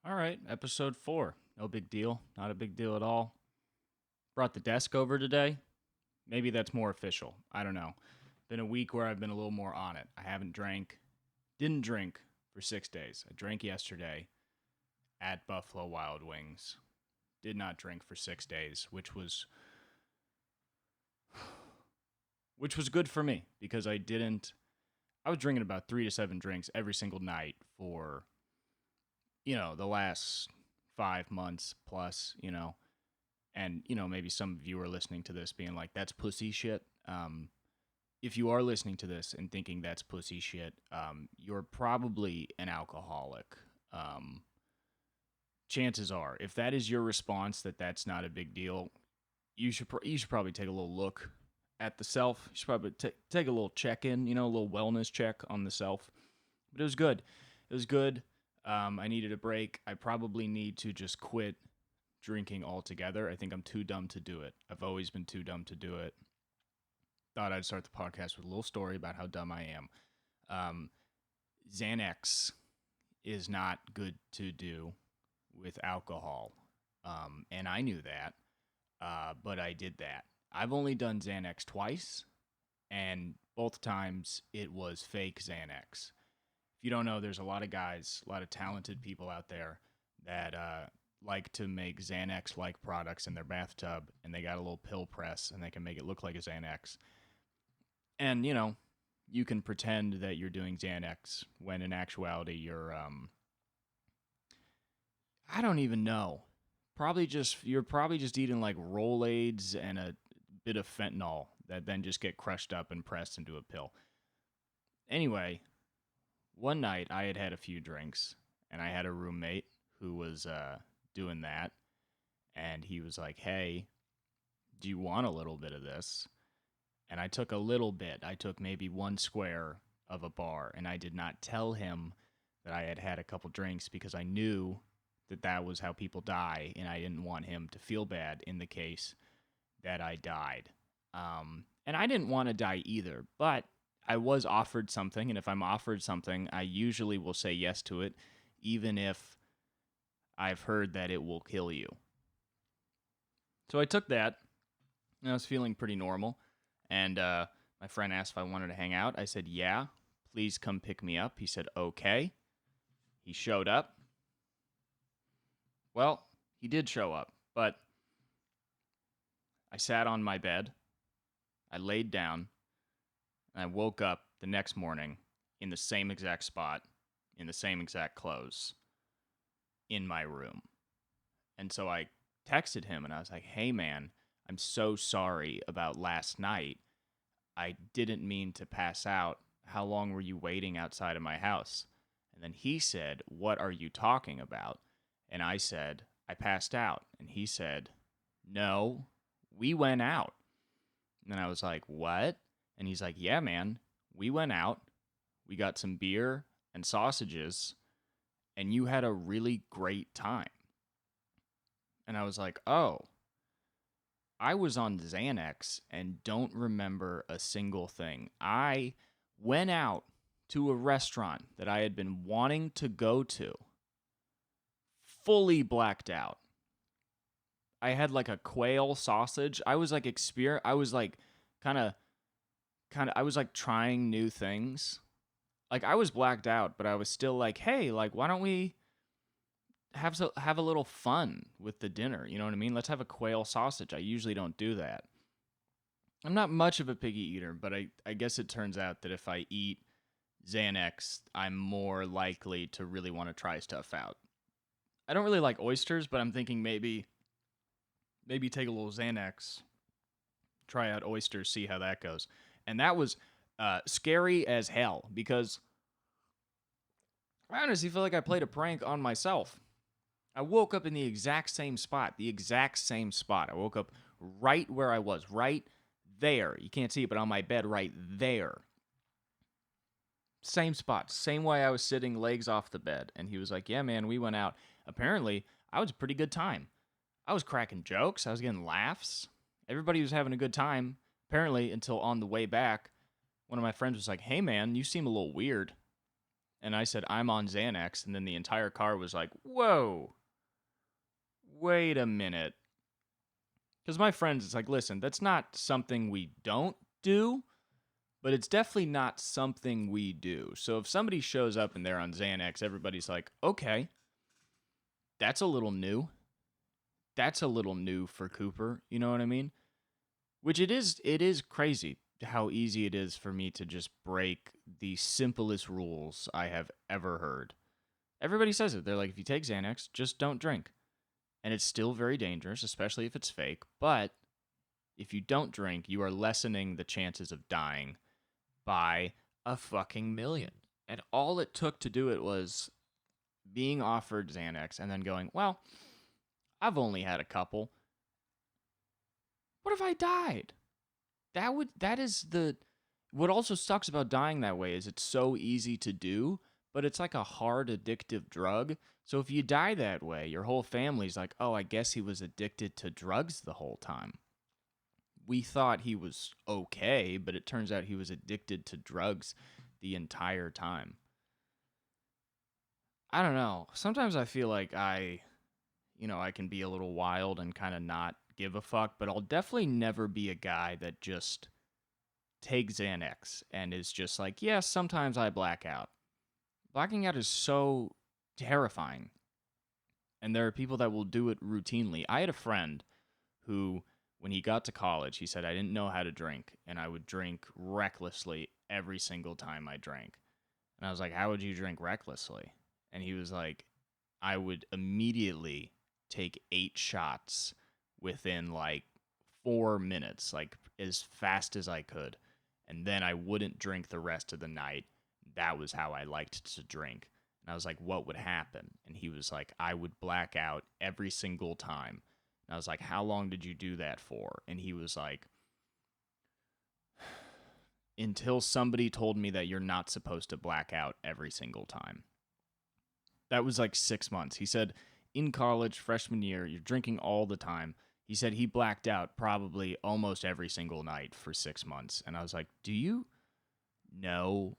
All right, episode 4. No big deal. Not a big deal at all. Brought the desk over today. Maybe that's more official. I don't know. Been a week where I've been a little more on it. I didn't drink for 6 days. I drank yesterday at Buffalo Wild Wings. Did not drink for 6 days, which was good for me because I was drinking about 3 to 7 drinks every single night for the last 5 months plus, and, maybe some of you are listening to this being like, that's pussy shit. If you are listening to this and thinking that's pussy shit, you're probably an alcoholic. Chances are, if that is your response that that's not a big deal, you should probably take a little look at the self. You should probably take a little check-in, a little wellness check on the self. But it was good. It was good. I needed a break. I probably need to just quit drinking altogether. I think I'm too dumb to do it. I've always been too dumb to do it. Thought I'd start the podcast with a little story about how dumb I am. Xanax is not good to do with alcohol, and I knew that, but I did that. I've only done Xanax twice, and both times it was fake Xanax. If you don't know, there's a lot of guys, a lot of talented people out there that like to make Xanax-like products in their bathtub, and they got a little pill press, and they can make it look like a Xanax. And, you can pretend that you're doing Xanax when in actuality you're, I don't even know. You're probably just eating like Rolaids and a bit of fentanyl that then just get crushed up and pressed into a pill. Anyway, one night I had a few drinks, and I had a roommate who was doing that, and he was like, hey, do you want a little bit of this? And I took a little bit. I took maybe one square of a bar, and I did not tell him that I had a couple drinks because I knew that was how people die, and I didn't want him to feel bad in the case that I died. And I didn't want to die either, but I was offered something, and if I'm offered something, I usually will say yes to it, even if I've heard that it will kill you. So I took that, and I was feeling pretty normal. And my friend asked if I wanted to hang out. I said, yeah, please come pick me up. He said, okay. He showed up. Well, he did show up, but I sat on my bed. I laid down, and I woke up the next morning in the same exact spot, in the same exact clothes, in my room. And so I texted him, and I was like, hey, man, I'm so sorry about last night. I didn't mean to pass out. How long were you waiting outside of my house? And then he said, what are you talking about? And I said, I passed out. And he said, no, we went out. And then I was like, what? And he's like, yeah, man, we went out. We got some beer and sausages, and you had a really great time. And I was like, oh, I was on Xanax and don't remember a single thing. I went out to a restaurant that I had been wanting to go to, fully blacked out. I had like a quail sausage. I was like I was like kind of I was like trying new things. Like I was blacked out, but I was still like, hey, like why don't we have a little fun with the dinner, you know what I mean? Let's have a quail sausage. I usually don't do that. I'm not much of a picky eater, but I guess it turns out that if I eat Xanax, I'm more likely to really want to try stuff out. I don't really like oysters, but I'm thinking maybe take a little Xanax, try out oysters, see how that goes. And that was scary as hell because I honestly feel like I played a prank on myself. I woke up in the exact same spot. I woke up right where I was, right there. You can't see it, but on my bed right there. Same spot, same way I was sitting, legs off the bed. And he was like, yeah, man, we went out. Apparently, I was a pretty good time. I was cracking jokes. I was getting laughs. Everybody was having a good time, apparently, until on the way back, one of my friends was like, hey, man, you seem a little weird. And I said, I'm on Xanax. And then the entire car was like, whoa, wait a minute. Because my friends, it's like, listen, that's not something we don't do, but it's definitely not something we do. So if somebody shows up and they're on Xanax, everybody's like, okay, that's a little new. That's a little new for Cooper. You know what I mean? Which it is crazy how easy it is for me to just break the simplest rules I have ever heard. Everybody says it. They're like, if you take Xanax, just don't drink. And it's still very dangerous, especially if it's fake. But if you don't drink, you are lessening the chances of dying by a fucking million. And all it took to do it was being offered Xanax and then going, well, I've only had a couple. What if I died? That is the what also sucks about dying that way is it's so easy to do, but it's like a hard addictive drug. So if you die that way, your whole family's like, "Oh, I guess he was addicted to drugs the whole time." We thought he was okay, but it turns out he was addicted to drugs the entire time. I don't know. Sometimes I feel like I can be a little wild and kind of not give a fuck, but I'll definitely never be a guy that just takes Xanax and is just like, yeah, sometimes I black out. Blacking out is so terrifying. And there are people that will do it routinely. I had a friend who, when he got to college, he said, I didn't know how to drink, and I would drink recklessly every single time I drank. And I was like, how would you drink recklessly? And he was like, I would immediately take 8 shots within like 4 minutes, like as fast as I could. And then I wouldn't drink the rest of the night. That was how I liked to drink. And I was like, what would happen? And he was like, I would black out every single time. And I was like, how long did you do that for? And he was like, until somebody told me that you're not supposed to black out every single time. That was like 6 months. He said, in college, freshman year, you're drinking all the time. He said he blacked out probably almost every single night for 6 months. And I was like, do you know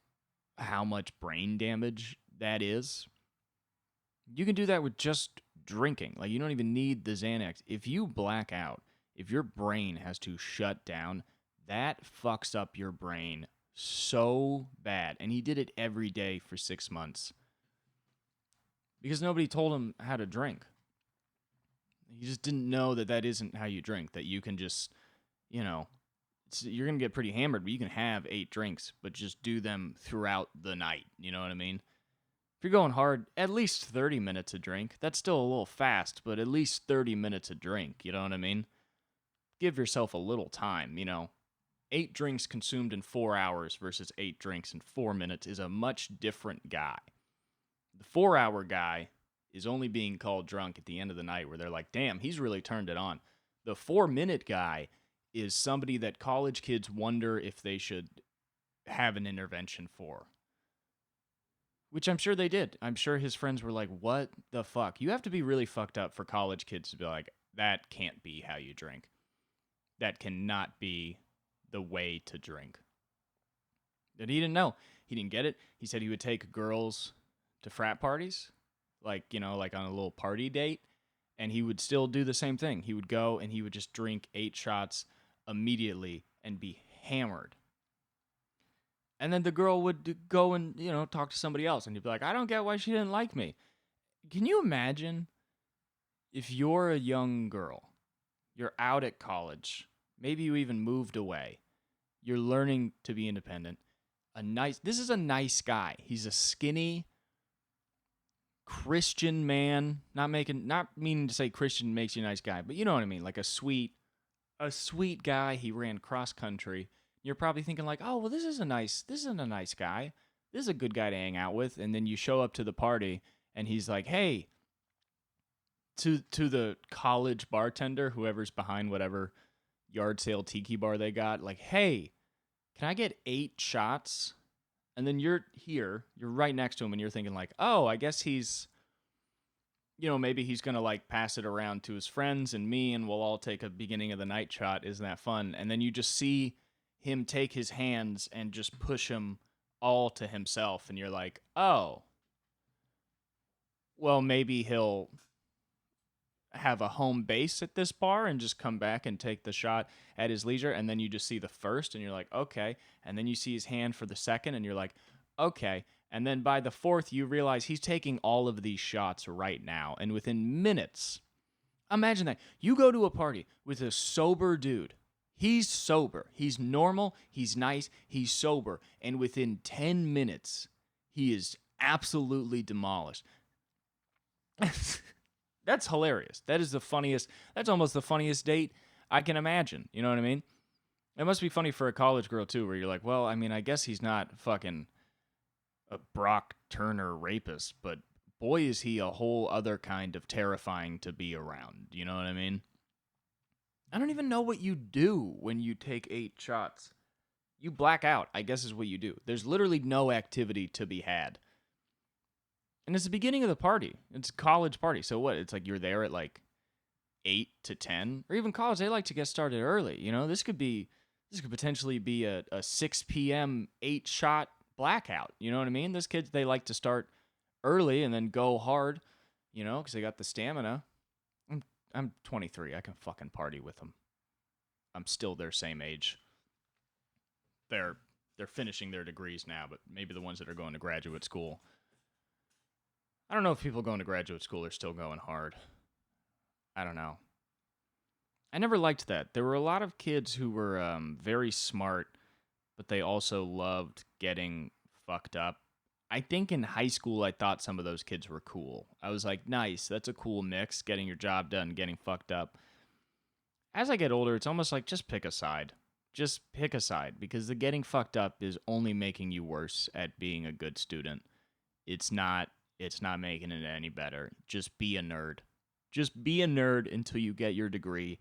how much brain damage that is? You can do that with just drinking. Like, you don't even need the Xanax. If you black out, if your brain has to shut down, that fucks up your brain so bad. And he did it every day for 6 months because nobody told him how to drink. He just didn't know that that isn't how you drink, that you can just, you're going to get pretty hammered, but you can have 8 drinks, but just do them throughout the night. You know what I mean? If you're going hard, at least 30 minutes a drink. That's still a little fast, but at least 30 minutes a drink. You know what I mean? Give yourself a little time, 8 drinks consumed in 4 hours versus 8 drinks in 4 minutes is a much different guy. The 4-hour guy is only being called drunk at the end of the night where they're like, damn, he's really turned it on. The 4-minute guy is somebody that college kids wonder if they should have an intervention for. Which I'm sure they did. I'm sure his friends were like, what the fuck? You have to be really fucked up for college kids to be like, that can't be how you drink. That cannot be the way to drink. And he didn't know. He didn't get it. He said he would take girls to frat parties, like on a little party date, and he would still do the same thing. He would go and he would just drink 8 shots immediately and be hammered. And then the girl would go and, talk to somebody else, and he'd be like, I don't get why she didn't like me. Can you imagine if you're a young girl, you're out at college, maybe you even moved away, you're learning to be independent. This is a nice guy. He's a skinny Christian man. Not meaning to say Christian makes you a nice guy, but you know what I mean. Like a sweet guy. He ran cross country. You're probably thinking like, oh, well, this isn't a nice guy. This is a good guy to hang out with. And then you show up to the party and he's like, hey, to the college bartender, whoever's behind whatever yard sale tiki bar they got, like, hey, can I get 8 shots? And then you're right next to him and you're thinking like, oh, I guess he's, maybe he's going to like pass it around to his friends and me and we'll all take a beginning of the night shot. Isn't that fun? And then you just see him take his hands and just push him all to himself, and you're like, oh, well, maybe he'll have a home base at this bar and just come back and take the shot at his leisure. And then you just see the first and you're like, okay. And then you see his hand for the second and you're like, okay. And then by the fourth, you realize he's taking all of these shots right now. And within minutes, imagine that. You go to a party with a sober dude. He's sober. He's normal. He's nice. He's sober. And within 10 minutes, he is absolutely demolished. That's hilarious. That is the funniest. That's almost the funniest date I can imagine. You know what I mean? It must be funny for a college girl, too, where you're like, well, I mean, I guess he's not fucking a Brock Turner rapist, but boy, is he a whole other kind of terrifying to be around. You know what I mean? I don't even know what you do when you take 8 shots. You black out, I guess is what you do. There's literally no activity to be had. And it's the beginning of the party. It's a college party. So what? It's like you're there at like 8 to 10. Or even college, they like to get started early. You know, this could potentially be a 6 p.m. 8-shot blackout. You know what I mean? Those kids, they like to start early and then go hard, you know, because they got the stamina. I'm 23. I can fucking party with them. I'm still their same age. They're finishing their degrees now, but maybe the ones that are going to graduate school. I don't know if people going to graduate school are still going hard. I don't know. I never liked that. There were a lot of kids who were very smart, but they also loved getting fucked up. I think in high school, I thought some of those kids were cool. I was like, nice, that's a cool mix, getting your job done, getting fucked up. As I get older, it's almost like just pick a side. Just pick a side, because the getting fucked up is only making you worse at being a good student. It's not making it any better. Just be a nerd. Just be a nerd until you get your degree,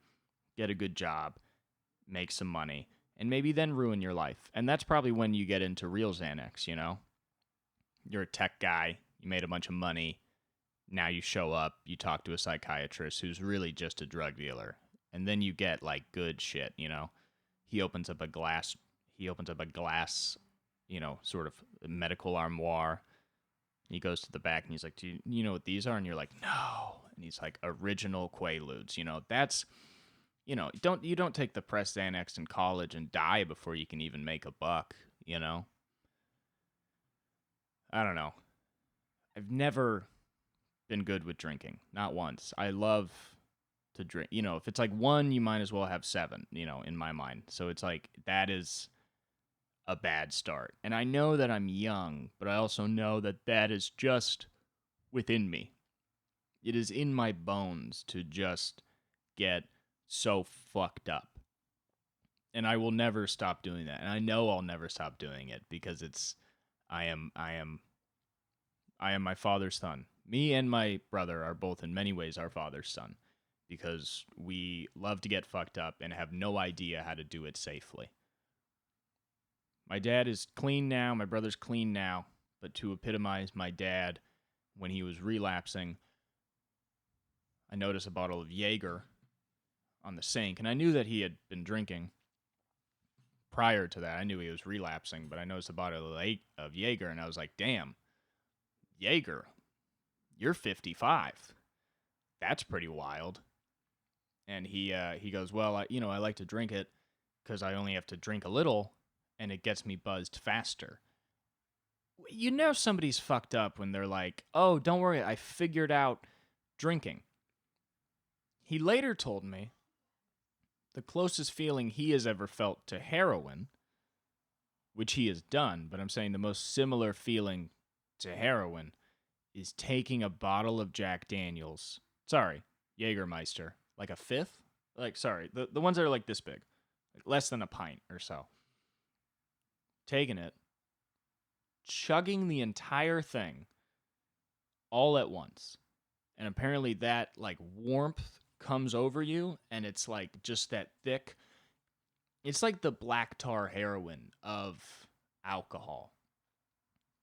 get a good job, make some money, and maybe then ruin your life. And that's probably when you get into real Xanax, you know? You're a tech guy, you made a bunch of money, now you show up, you talk to a psychiatrist who's really just a drug dealer. And then you get like good shit, you know? He opens up a glass, you know, sort of medical armoire. He goes to the back and he's like, do you know what these are? And you're like, no. And he's like, original Quaaludes. You know, that's, you know, you don't take the press Xanax in college and die before you can even make a buck, you know? I don't know. I've never been good with drinking. Not once. I love to drink. You know, if it's like 1, you might as well have 7, you know, in my mind. So it's like, that is a bad start. And I know that I'm young, but I also know that that is just within me. It is in my bones to just get so fucked up. And I will never stop doing that. And I know I'll never stop doing it because I am my father's son. Me and my brother are both in many ways our father's son because we love to get fucked up and have no idea how to do it safely. My dad is clean now, my brother's clean now, but to epitomize my dad when he was relapsing, I noticed a bottle of Jaeger on the sink, and I knew that he had been drinking prior to that. I knew he was relapsing, but I noticed a bottle of Jaeger, and I was like, damn, Jaeger, you're 55. That's pretty wild. And he goes, well, I like to drink it because I only have to drink a little, and it gets me buzzed faster. You know somebody's fucked up when they're like, oh, don't worry, I figured out drinking. He later told me the closest feeling he has ever felt to heroin, which he has done, but I'm saying the most similar feeling to heroin is taking a bottle of Jack Daniels. Sorry, Jägermeister. Like a fifth? The ones that are like this big. Like less than a pint or so. Taking it, chugging the entire thing all at once. And apparently that like warmth comes over you and it's like just that thick. It's like the black tar heroin of alcohol.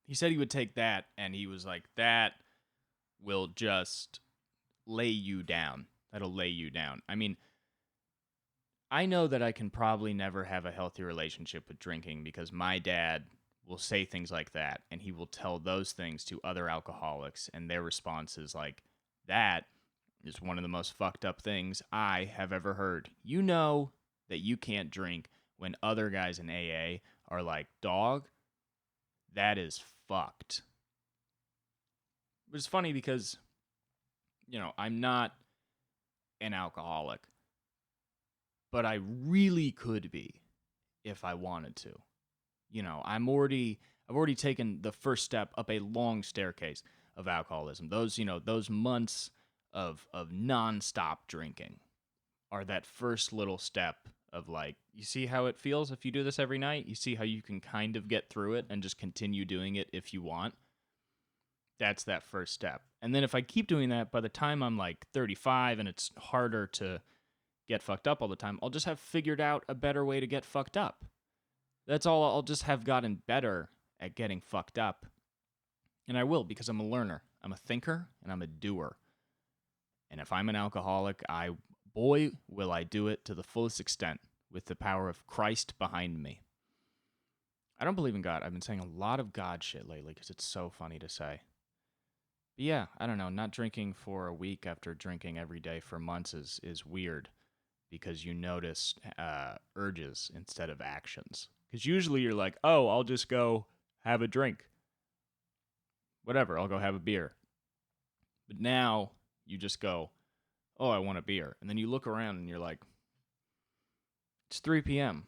He said he would take that and he was like, that will just lay you down. That'll lay you down. I mean, I know that I can probably never have a healthy relationship with drinking because my dad will say things like that, and he will tell those things to other alcoholics, and their response is like, that is one of the most fucked up things I have ever heard. You know that you can't drink when other guys in AA are like, dog, that is fucked. But it's funny because, I'm not an alcoholic, but I really could be if I wanted to. I've already taken the first step up a long staircase of alcoholism. Those months of nonstop drinking are that first little step of like, you see how it feels if you do this every night? You see how you can kind of get through it and just continue doing it if you want? That's that first step. And then if I keep doing that, by the time I'm like 35 and it's harder to get fucked up all the time, I'll just have figured out a better way to get fucked up. That's all. I'll just have gotten better at getting fucked up. And I will, because I'm a learner. I'm a thinker and I'm a doer. And if I'm an alcoholic, boy, will I do it to the fullest extent with the power of Christ behind me. I don't believe in God. I've been saying a lot of God shit lately because it's so funny to say. But yeah, I don't know. Not drinking for a week after drinking every day for months is weird because you notice urges instead of actions. Because usually you're like, oh, I'll just go have a drink. Whatever, I'll go have a beer. But now you just go, oh, I want a beer. And then you look around and you're like, it's 3 p.m.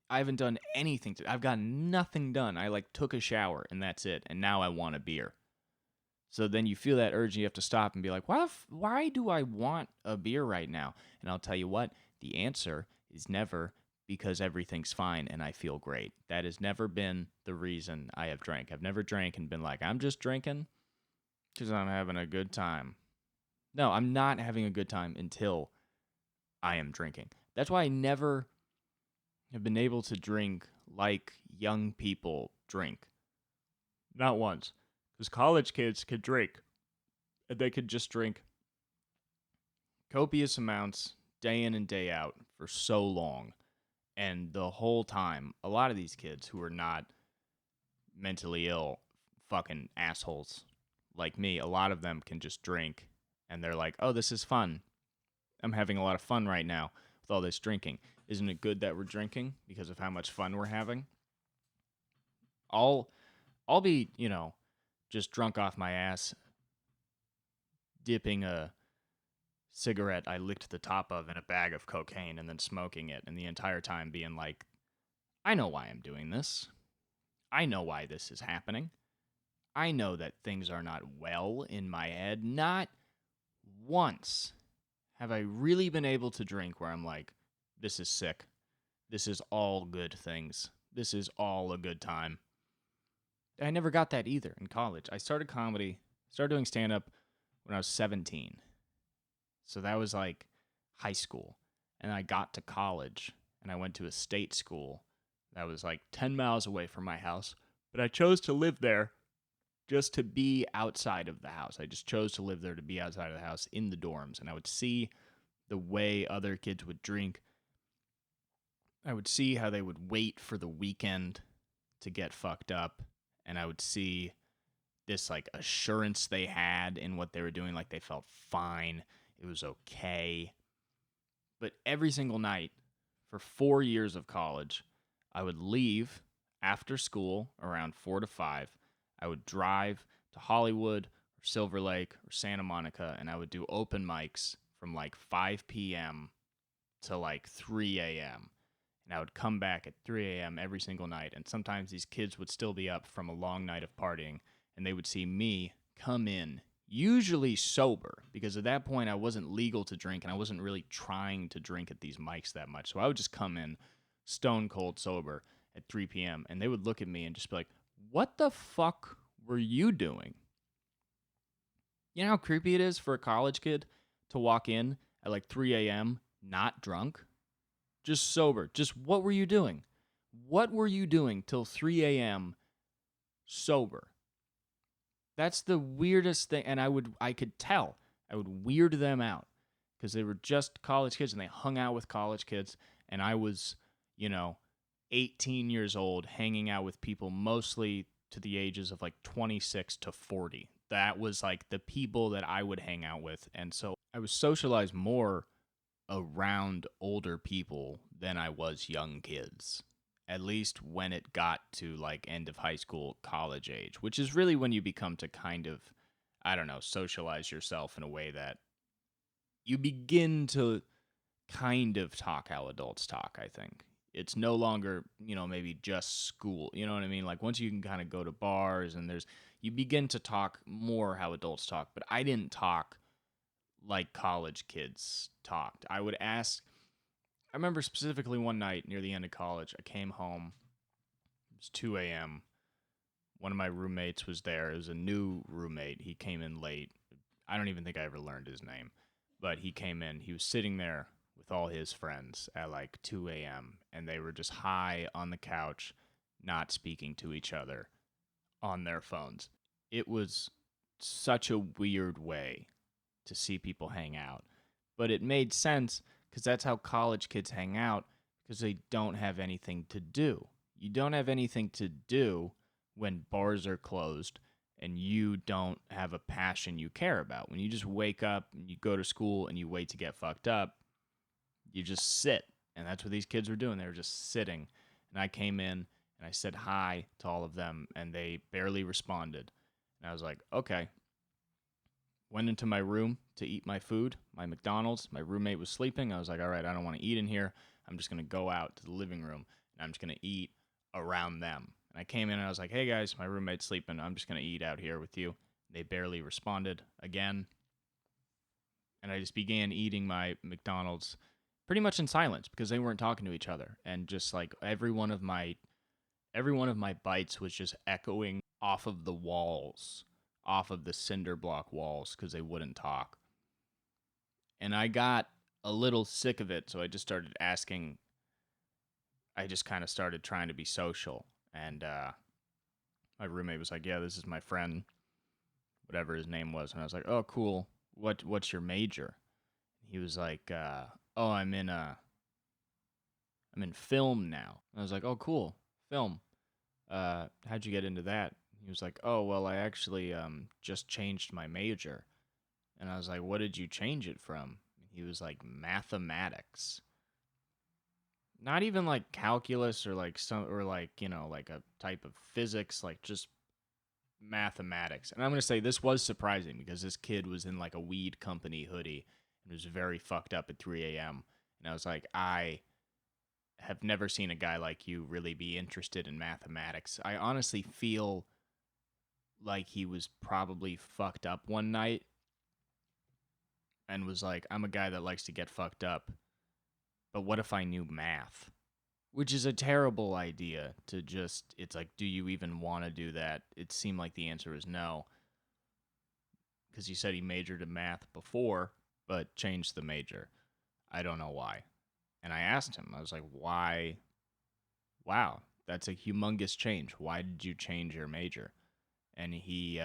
I haven't done anything. I've got nothing done. I took a shower and that's it. And now I want a beer. So then you feel that urge and you have to stop and be like, why do I want a beer right now? And I'll tell you what, the answer is never because everything's fine and I feel great. That has never been the reason I have drank. I've never drank and been like, I'm just drinking because I'm having a good time. No, I'm not having a good time until I am drinking. That's why I never have been able to drink like young people drink. Not once. Because college kids could drink. And they could just drink copious amounts day in and day out for so long. And the whole time, a lot of these kids who are not mentally ill fucking assholes like me, a lot of them can just drink. And they're like, oh, this is fun. I'm having a lot of fun right now with all this drinking. Isn't it good that we're drinking because of how much fun we're having? I'll be, just drunk off my ass, dipping a cigarette I licked the top of in a bag of cocaine and then smoking it, and the entire time being like, I know why I'm doing this. I know why this is happening. I know that things are not well in my head. Not once have I really been able to drink where I'm like, this is sick. This is all good things. This is all a good time. I never got that either in college. I started doing stand-up when I was 17. So that was like high school. And I got to college, and I went to a state school that was like 10 miles away from my house. But I chose to live there just to be outside of the house. I just chose to live there to be outside of the house in the dorms. And I would see the way other kids would drink. I would see how they would wait for the weekend to get fucked up. And I would see this assurance they had in what they were doing. Like they felt fine. It was okay. But every single night for 4 years of college, I would leave after school around 4 to 5. I would drive to Hollywood or Silver Lake or Santa Monica, and I would do open mics from 5 p.m. to 3 a.m. And I would come back at 3 a.m. every single night. And sometimes these kids would still be up from a long night of partying, and they would see me come in, usually sober, because at that point I wasn't legal to drink, and I wasn't really trying to drink at these mics that much. So I would just come in stone cold sober at 3 p.m., and they would look at me and just be like, what the fuck were you doing? You know how creepy it is for a college kid to walk in at 3 a.m. not drunk? Just sober. Just what were you doing? What were you doing till 3 a.m. sober? That's the weirdest thing. And I could tell. I would weird them out because they were just college kids and they hung out with college kids. And I was, 18 years old, hanging out with people mostly to the ages of like 26 to 40. That was like the people that I would hang out with. And so I was socialized more around older people than I was young kids. At least when it got to like end of high school, college age, which is really when you become to kind of, I don't know, socialize yourself in a way that you begin to kind of talk how adults talk, I think. It's no longer, maybe just school. You know what I mean? Like once you can kind of go to bars and you begin to talk more how adults talk, but I didn't talk like college kids talked. I remember specifically one night near the end of college, I came home. It was 2 a.m. One of my roommates was there. It was a new roommate. He came in late. I don't even think I ever learned his name, but he came in. He was sitting there with all his friends at like 2 a.m., and they were just high on the couch, not speaking to each other on their phones. It was such a weird way to see people hang out, but it made sense because that's how college kids hang out because they don't have anything to do. You don't have anything to do when bars are closed and you don't have a passion you care about. When you just wake up and you go to school and you wait to get fucked up, you just sit. And that's what these kids were doing. They were just sitting. And I came in and I said hi to all of them and they barely responded. And I was like, okay. Went into my room to eat my food, my McDonald's. My roommate was sleeping. I was like, all right, I don't want to eat in here. I'm just going to go out to the living room and I'm just going to eat around them. And I came in and I was like, hey guys, my roommate's sleeping. I'm just going to eat out here with you. They barely responded again. And I just began eating my McDonald's pretty much in silence because they weren't talking to each other. And just like every one of my bites was just echoing off of the walls, off of the cinder block walls because they wouldn't talk. And I got a little sick of it, so I just started asking. I just kind of started trying to be social. And my roommate was like, yeah, this is my friend, whatever his name was. And I was like, oh, cool. What's your major? He was like, oh, I'm in film now. And I was like, oh, cool, film. How'd you get into that? He was like, oh, well, I actually just changed my major. And I was like, what did you change it from? He was like, mathematics. Not even like calculus or like like a type of physics, like just mathematics. And I'm going to say this was surprising because this kid was in like a weed company hoodie and was very fucked up at 3 a.m. And I was like, I have never seen a guy like you really be interested in mathematics. I honestly feel like he was probably fucked up one night and was like, I'm a guy that likes to get fucked up, but what if I knew math? Which is a terrible idea to just, it's like, do you even want to do that? It seemed like the answer was no. Because he said he majored in math before, but changed the major. I don't know why. And I asked him, I was like, why? Wow, that's a humongous change. Why did you change your major? And he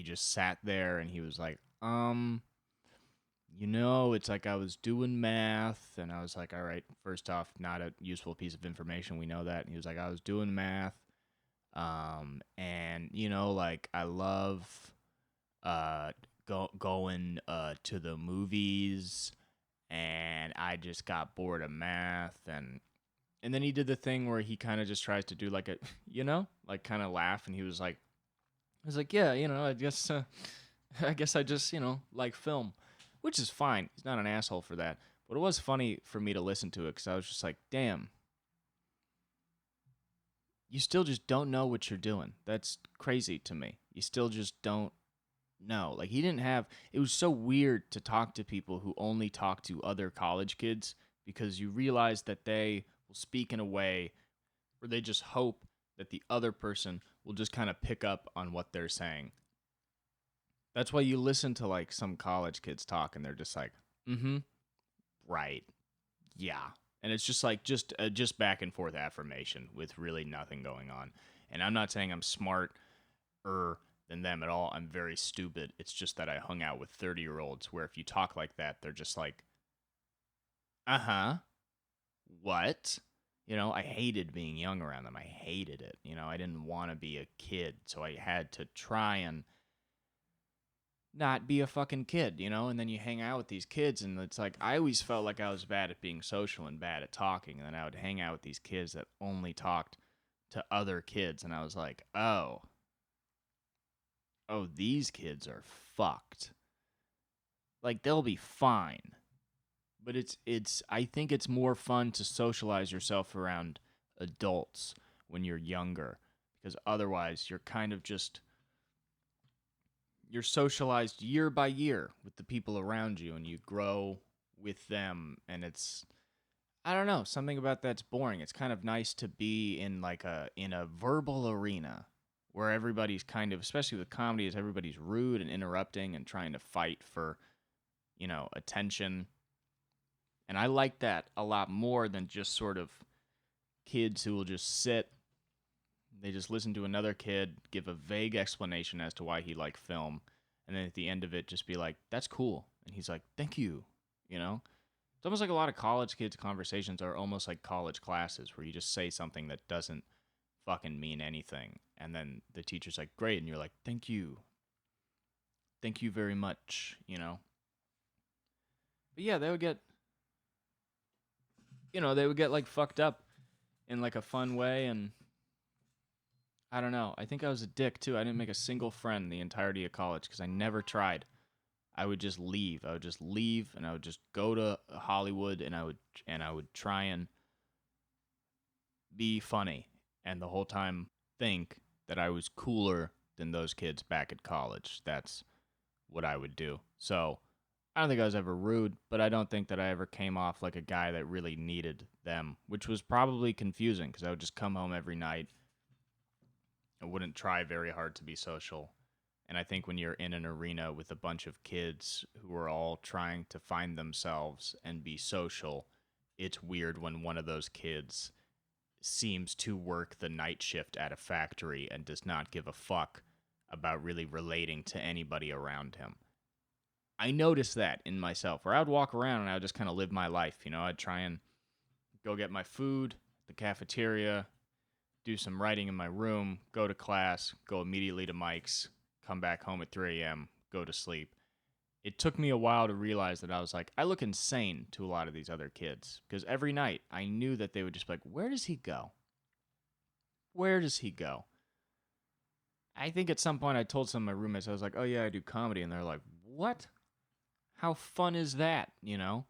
just sat there and he was like, it's like I was doing math. And I was like, all right, first off, not a useful piece of information. We know that. And he was like, I was doing math. And, like I love going to the movies. And I just got bored of math. And then he did the thing where he kind of just tries to do like a, like kind of laugh. And he was like, yeah, I guess I just, like film, which is fine. He's not an asshole for that. But it was funny for me to listen to it because I was just like, damn, you still just don't know what you're doing. That's crazy to me. You still just don't know. Like, it was so weird to talk to people who only talk to other college kids because you realize that they will speak in a way where they just hope that the other person will just kind of pick up on what they're saying. That's why you listen to like some college kids talk and they're just like, mm-hmm, right, yeah. And it's just like just back and forth affirmation with really nothing going on. And I'm not saying I'm smarter than them at all. I'm very stupid. It's just that I hung out with 30-year-olds where if you talk like that, they're just like, uh-huh, what? I hated being young around them. I hated it. I didn't want to be a kid, so I had to try and not be a fucking kid, And then you hang out with these kids, and it's like I always felt like I was bad at being social and bad at talking, and then I would hang out with these kids that only talked to other kids, and I was like, oh, these kids are fucked. Like they'll be fine. But it's I think it's more fun to socialize yourself around adults when you're younger, because otherwise you're kind of just you're socialized year by year with the people around you, and you grow with them, and it's I don't know, something about that's boring. It's kind of nice to be in a verbal arena where everybody's kind of, especially with comedy, is everybody's rude and interrupting and trying to fight for, attention. And I like that a lot more than just sort of kids who will just sit, they just listen to another kid give a vague explanation as to why he liked film, and then at the end of it just be like, "That's cool." And he's like, "Thank you." You know? It's almost like a lot of college kids' conversations are almost like college classes where you just say something that doesn't fucking mean anything. And then the teacher's like, "Great." And you're like, "Thank you. Thank you very much." But yeah, they would get like fucked up in like a fun way. And I don't know. I think I was a dick too. I didn't make a single friend the entirety of college because I never tried. I would just leave. I would just leave and I would just go to Hollywood and I would try and be funny and the whole time think that I was cooler than those kids back at college. That's what I would do. So I don't think I was ever rude, but I don't think that I ever came off like a guy that really needed them, which was probably confusing because I would just come home every night. I wouldn't try very hard to be social. And I think when you're in an arena with a bunch of kids who are all trying to find themselves and be social, it's weird when one of those kids seems to work the night shift at a factory and does not give a fuck about really relating to anybody around him. I noticed that in myself, where I would walk around and I would just kind of live my life. I'd try and go get my food at the cafeteria, do some writing in my room, go to class, go immediately to Mike's, come back home at 3 a.m., go to sleep. It took me a while to realize that I was like, I look insane to a lot of these other kids. Because every night I knew that they would just be like, where does he go? Where does he go? I think at some point I told some of my roommates, I was like, oh yeah, I do comedy. And they're like, what? How fun is that? And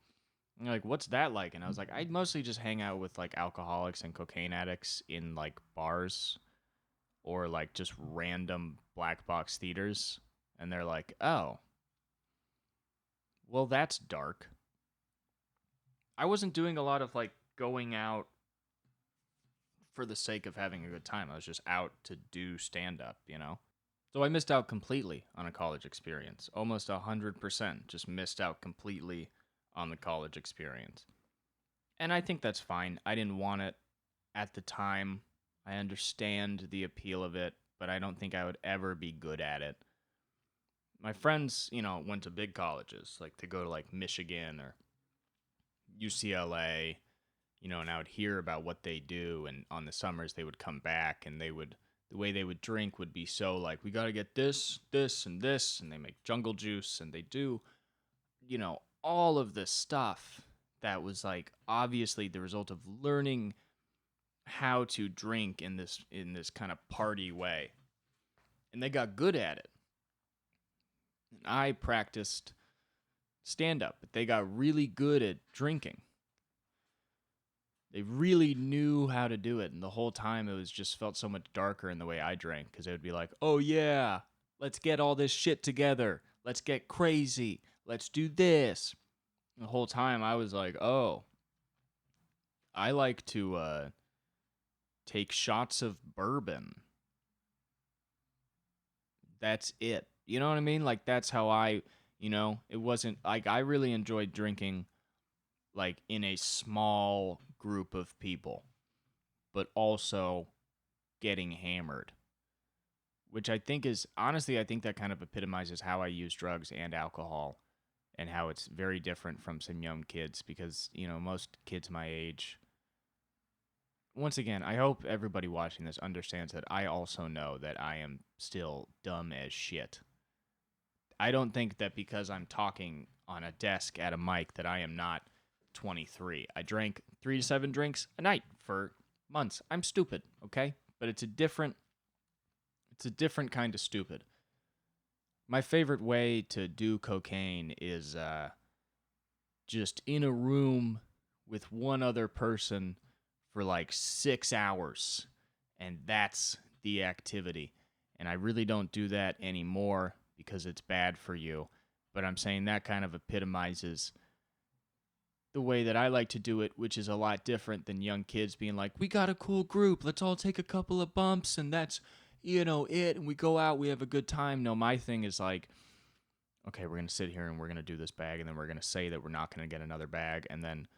they're like, what's that like? And I was like, I mostly just hang out with like alcoholics and cocaine addicts in like bars or like just random black box theaters. And they're like, oh, well, that's dark. I wasn't doing a lot of like going out for the sake of having a good time. I was just out to do stand up. So I missed out completely on a college experience. Almost 100% just missed out completely on the college experience. And I think that's fine. I didn't want it at the time. I understand the appeal of it, but I don't think I would ever be good at it. My friends, went to big colleges, like to go to like Michigan or UCLA, and I would hear about what they do. And on the summers, they would come back and the way they would drink would be so like, we got to get this, this, and this. And they make jungle juice and they do, all of this stuff that was like obviously the result of learning how to drink in this kind of party way. And they got good at it. And I practiced stand up, but they got really good at drinking. They really knew how to do it, and the whole time it was just felt so much darker in the way I drank because it would be like, "Oh yeah, let's get all this shit together. Let's get crazy. Let's do this." And the whole time I was like, "Oh, I like to take shots of bourbon. That's it." You know what I mean? Like that's how it wasn't like I really enjoyed drinking like in a small group of people, but also getting hammered, which I think is honestly, I think that kind of epitomizes how I use drugs and alcohol and how it's very different from some young kids because, most kids my age once again, I hope everybody watching this understands that I also know that I am still dumb as shit. I don't think that because I'm talking on a desk at a mic that I am not 23. I drank 3 to 7 drinks a night for months. I'm stupid, okay? But it's a different kind of stupid. My favorite way to do cocaine is just in a room with one other person for like 6 hours, and that's the activity. And I really don't do that anymore because it's bad for you. But I'm saying that kind of epitomizes the way that I like to do it, which is a lot different than young kids being like, we got a cool group, let's all take a couple of bumps, and that's, it. And we go out, we have a good time. No, my thing is like, okay, we're going to sit here and we're going to do this bag, and then we're going to say that we're not going to get another bag, and then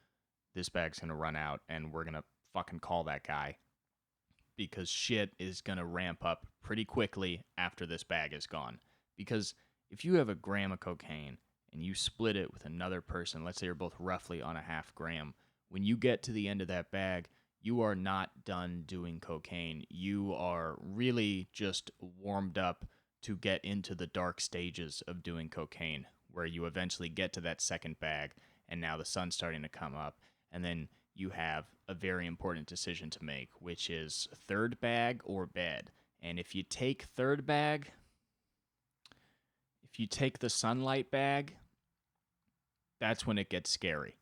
this bag's going to run out, and we're going to fucking call that guy because shit is going to ramp up pretty quickly after this bag is gone. Because if you have a gram of cocaine and you split it with another person, let's say you're both roughly on a half gram, when you get to the end of that bag, you are not done doing cocaine. You are really just warmed up to get into the dark stages of doing cocaine, where you eventually get to that second bag, and now the sun's starting to come up, and then you have a very important decision to make, which is third bag or bed. And if you take third bag, if you take the sunlight bag, that's when it gets scary.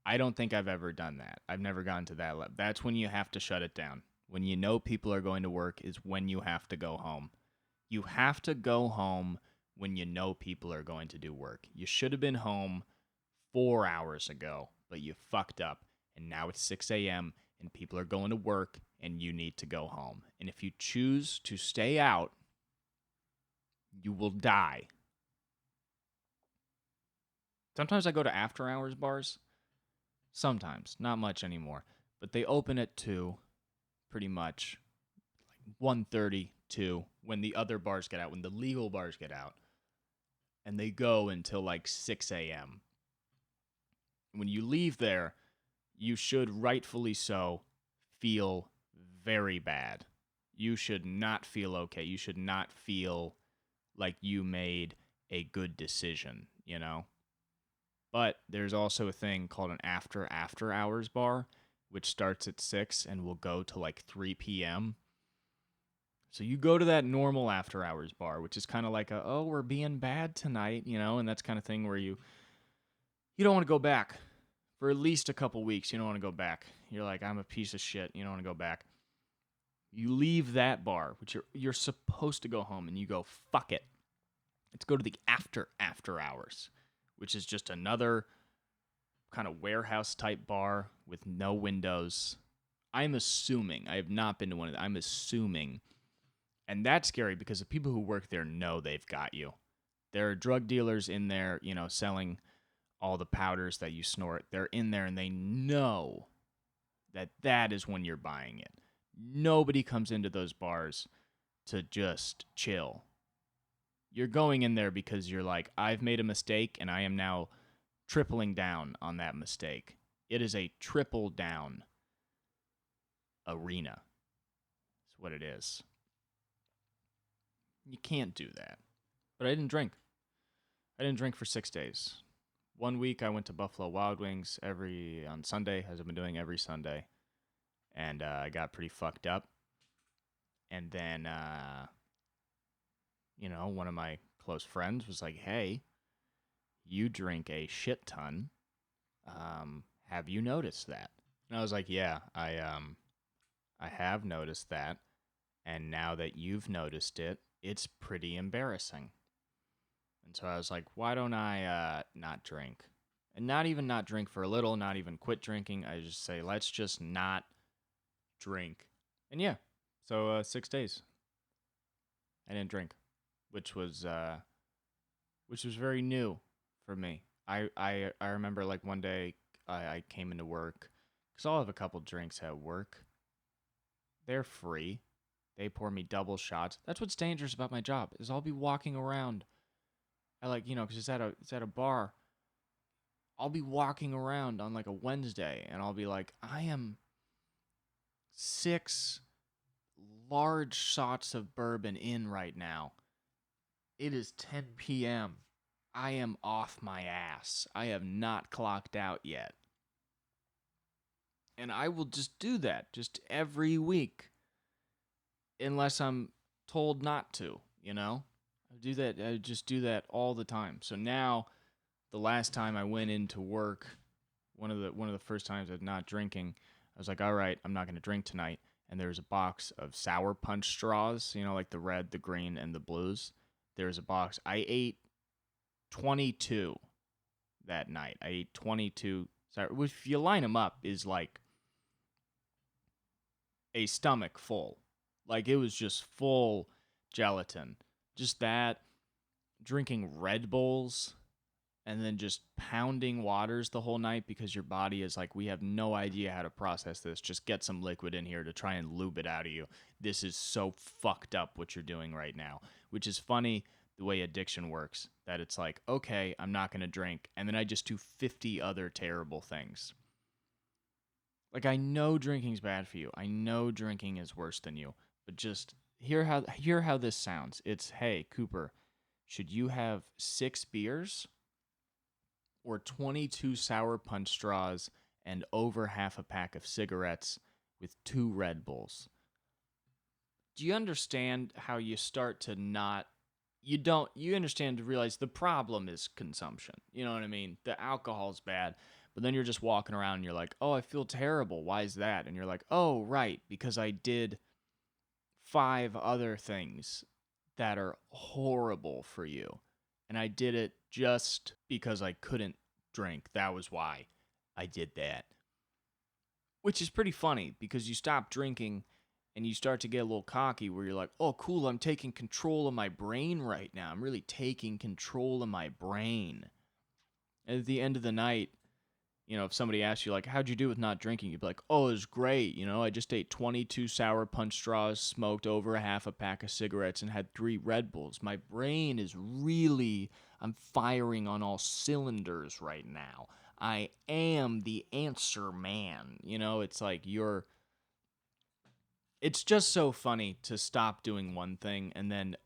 I don't think I've ever done that. I've never gotten to that level. That's when you have to shut it down. When you know people are going to work is when you have to go home. You have to go home when you know people are going to do work. You should have been home 4 hours ago, but you fucked up. And now it's 6 a.m. and people are going to work and you need to go home. And if you choose to stay out, you will die. Sometimes I go to Afterhours Bars. Sometimes, not much anymore. But they open at 2, pretty much. Like 1:30, 2, when the other bars get out, when the legal bars get out. And they go until like 6 a.m. When you leave there, you should rightfully so feel very bad. You should not feel okay. You should not feel like you made a good decision, you know? But there's also a thing called an after hours bar, which starts at 6 and will go to like 3 p.m. So you go to that normal after hours bar, which is kind of like we're being bad tonight, and that's kind of thing where you don't want to go back. For at least a couple weeks, you don't want to go back. You're like, I'm a piece of shit. You don't want to go back. You leave that bar, which you're supposed to go home, and you go, fuck it. Let's go to the after hours, which is just another kind of warehouse type bar with no windows. I'm assuming, I have not been to one of them, I'm assuming, and that's scary because the people who work there know they've got you. There are drug dealers in there, selling all the powders that you snort. They're in there and they know that is when you're buying it. Nobody comes into those bars to just chill. You're going in there because you're like, I've made a mistake and I am now tripling down on that mistake. It is a triple down arena. That's what it is. You can't do that. But I didn't drink. I didn't drink for 6 days. 1 week I went to Buffalo Wild Wings on Sunday, as I've been doing every Sunday. And I got pretty fucked up. And then, one of my close friends was like, hey, you drink a shit ton. Have you noticed that? And I was like, yeah, I have noticed that. And now that you've noticed it, it's pretty embarrassing. And so I was like, why don't I not drink? And not even not drink for a little, not even quit drinking. I just say, let's just not drink. And yeah, so 6 days I didn't drink, which was very new for me. I remember like one day I came into work because I'll have a couple drinks at work. They're free. They pour me double shots. That's what's dangerous about my job is I'll be walking around. I because it's at a bar. I'll be walking around on like a Wednesday and I'll be like, I am 6 large shots of bourbon in right now. It is 10 p.m. I am off my ass. I have not clocked out yet. And I will just do that just every week. Unless I'm told not to, you know? I just do that all the time. So now, the last time I went into work, one of the first times of not drinking, I was like, all right, I'm not going to drink tonight. And there's a box of sour punch straws, like the red, the green, and the blues. There's a box. I ate 22 that night. I ate 22 sour, which if you line them up is like a stomach full. Like it was just full gelatin. Just that, drinking Red Bulls, and then just pounding waters the whole night because your body is like, we have no idea how to process this. Just get some liquid in here to try and lube it out of you. This is so fucked up what you're doing right now. Which is funny the way addiction works. That it's like, okay, I'm not going to drink. And then I just do 50 other terrible things. Like, I know drinking's bad for you. I know drinking is worse than you. But just hear how this sounds. It's, hey, Cooper, should you have 6 beers or 22 sour punch straws and over half a pack of cigarettes with 2 Red Bulls? Do you understand how you start to not... You understand to realize the problem is consumption. You know what I mean? The alcohol's bad. But then you're just walking around and you're like, oh, I feel terrible. Why is that? And you're like, oh, right, because I did 5 other things that are horrible for you. And I did it just because I couldn't drink. That was why I did that. Which is pretty funny because you stop drinking and you start to get a little cocky where you're like, oh, cool, I'm taking control of my brain right now. I'm really taking control of my brain. And at the end of the night, if somebody asks you, like, how'd you do with not drinking? You'd be like, oh, it was great. I just ate 22 sour punch straws, smoked over a half a pack of cigarettes, and had 3 Red Bulls. My brain is really, I'm firing on all cylinders right now. I am the answer man. It's like it's just so funny to stop doing one thing and then